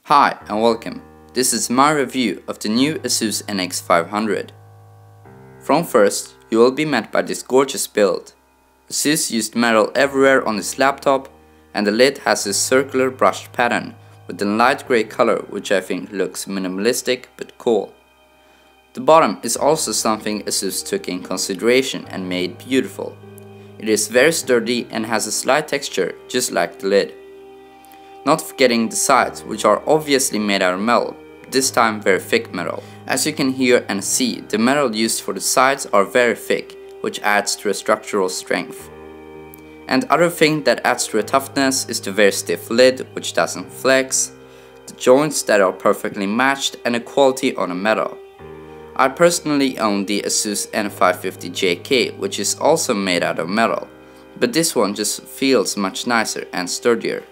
Hi and welcome. This is my review of the new Asus NX500. From first, you will be met by this gorgeous build. Asus used metal everywhere on this laptop, and the lid has this circular brushed pattern with a light grey color, which I think looks minimalistic but cool. The bottom is also something Asus took in consideration and made beautiful. It is very sturdy and has a slight texture just like the lid. Not forgetting the sides, which are obviously made out of metal, but this time very thick metal. As you can hear and see, the metal used for the sides are very thick, which adds to a structural strength. And other thing that adds to a toughness is the very stiff lid, which doesn't flex, the joints that are perfectly matched, and the quality on the metal. I personally own the Asus N550JK, which is also made out of metal, but this one just feels much nicer and sturdier.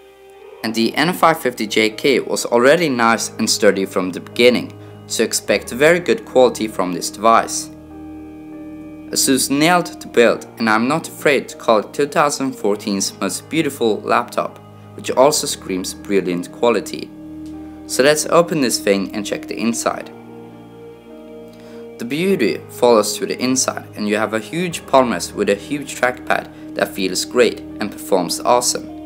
And the N550JK was already nice and sturdy from the beginning, so expect very good quality from this device. Asus nailed the build, and I'm not afraid to call it 2014's most beautiful laptop, which also screams brilliant quality. So let's open this thing and check the inside. The beauty follows to the inside, and you have a huge palm rest with a huge trackpad that feels great and performs awesome.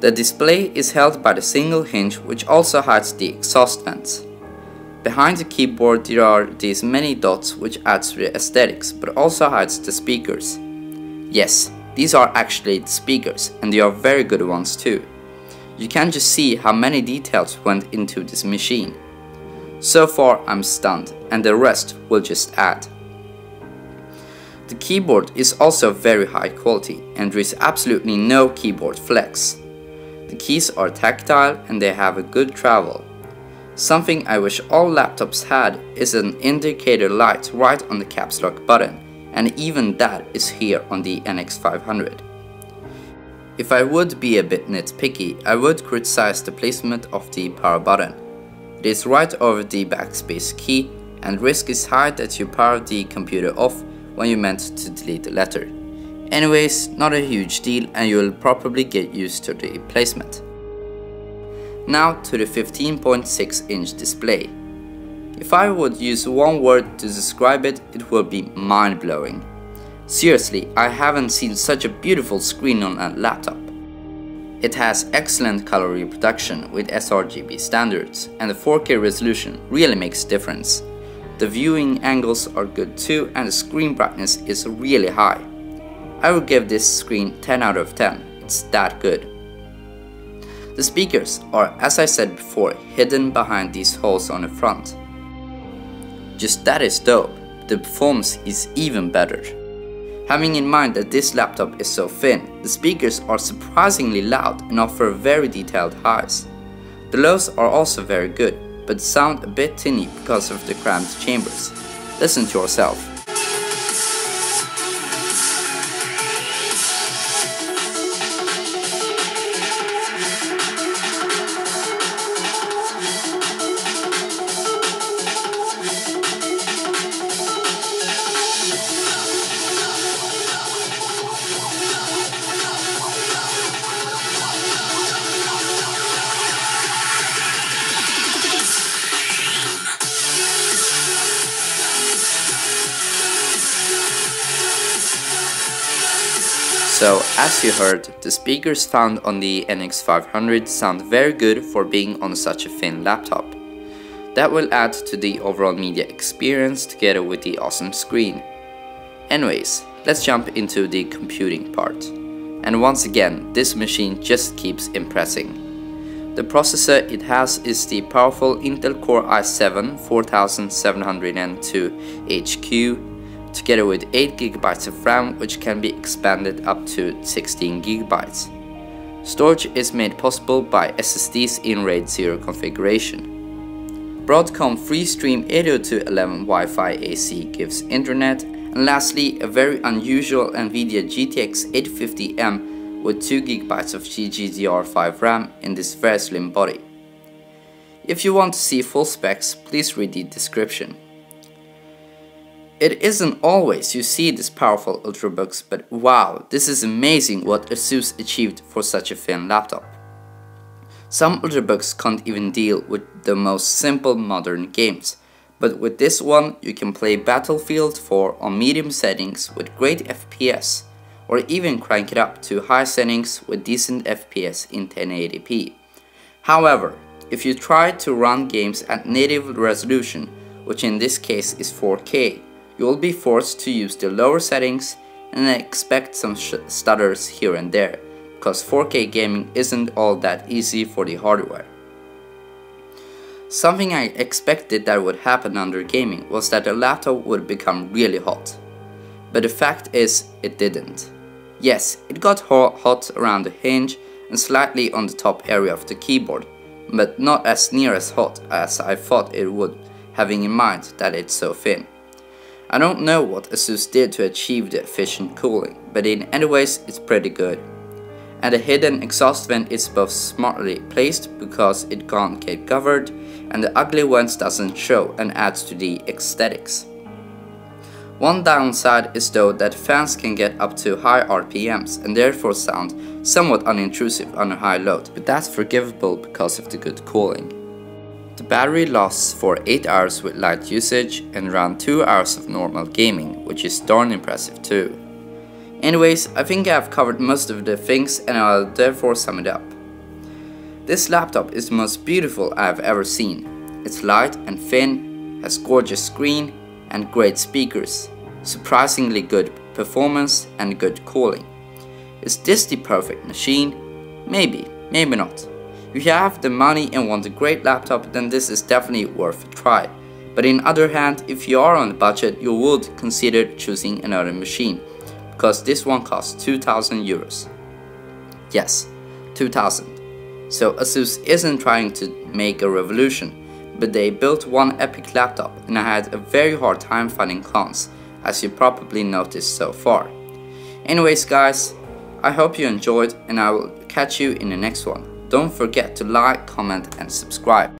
The display is held by the single hinge, which also hides the exhaust vents. Behind the keyboard there are these many dots, which adds to the aesthetics but also hides the speakers. Yes, these are actually the speakers, and they are very good ones too. You can just see how many details went into this machine. So far I'm stunned, and the rest will just add. The keyboard is also very high quality, and there is absolutely no keyboard flex. The keys are tactile and they have a good travel. Something I wish all laptops had is an indicator light right on the caps lock button, and even that is here on the NX500. If I would be a bit nitpicky, I would criticize the placement of the power button. It is right over the backspace key, and risk is high that you power the computer off when you meant to delete the letter. Anyways, not a huge deal, and you will probably get used to the placement. Now to the 15.6-inch display. If I would use one word to describe it, it would be mind-blowing. Seriously, I haven't seen such a beautiful screen on a laptop. It has excellent color reproduction with sRGB standards, and the 4K resolution really makes a difference. The viewing angles are good too, and the screen brightness is really high. I would give this screen 10 out of 10, it's that good. The speakers are, as I said before, hidden behind these holes on the front. Just that is dope, the performance is even better. Having in mind that this laptop is so thin, the speakers are surprisingly loud and offer very detailed highs. The lows are also very good, but sound a bit tinny because of the cramped chambers. Listen to yourself. So, as you heard, the speakers found on the NX500 sound very good for being on such a thin laptop. That will add to the overall media experience together with the awesome screen. Anyways, let's jump into the computing part. And once again, this machine just keeps impressing. The processor it has is the powerful Intel Core i7 4702HQ, together with 8GB of RAM, which can be expanded up to 16GB. Storage is made possible by SSD's in RAID 0 configuration. Broadcom FreeStream 802.11 Wi-Fi AC gives internet, and lastly a very unusual NVIDIA GTX 850M with 2GB of GDDR5 RAM in this very slim body. If you want to see full specs, please read the description. It isn't always you see these powerful ultrabooks, but wow, this is amazing what Asus achieved for such a thin laptop. Some ultrabooks can't even deal with the most simple modern games, but with this one you can play Battlefield 4 on medium settings with great FPS, or even crank it up to high settings with decent FPS in 1080p. However, if you try to run games at native resolution, which in this case is 4K, you will be forced to use the lower settings and expect some stutters here and there, because 4K gaming isn't all that easy for the hardware. Something I expected that would happen under gaming was that the laptop would become really hot. But the fact is, it didn't. Yes, it got hot around the hinge and slightly on the top area of the keyboard, but not as near as hot as I thought it would, having in mind that it's so thin. I don't know what Asus did to achieve the efficient cooling, but in any ways it's pretty good. And the hidden exhaust vent is both smartly placed because it can't get covered, and the ugly vents doesn't show and adds to the aesthetics. One downside is though that fans can get up to high RPMs and therefore sound somewhat unintrusive under high load, but that's forgivable because of the good cooling. The battery lasts for 8 hours with light usage and around 2 hours of normal gaming, which is darn impressive too. Anyways, I think I've covered most of the things and I'll therefore sum it up. This laptop is the most beautiful I've ever seen. It's light and thin, has gorgeous screen and great speakers, surprisingly good performance and good cooling. Is this the perfect machine? Maybe, maybe not. If you have the money and want a great laptop, then this is definitely worth a try. But on the other hand, if you are on a budget, you would consider choosing another machine, because this one costs 2,000 euros. Yes, 2,000. So Asus isn't trying to make a revolution, but they built one epic laptop and I had a very hard time finding cons, as you probably noticed so far. Anyways guys, I hope you enjoyed and I will catch you in the next one. Don't forget to like, comment and subscribe.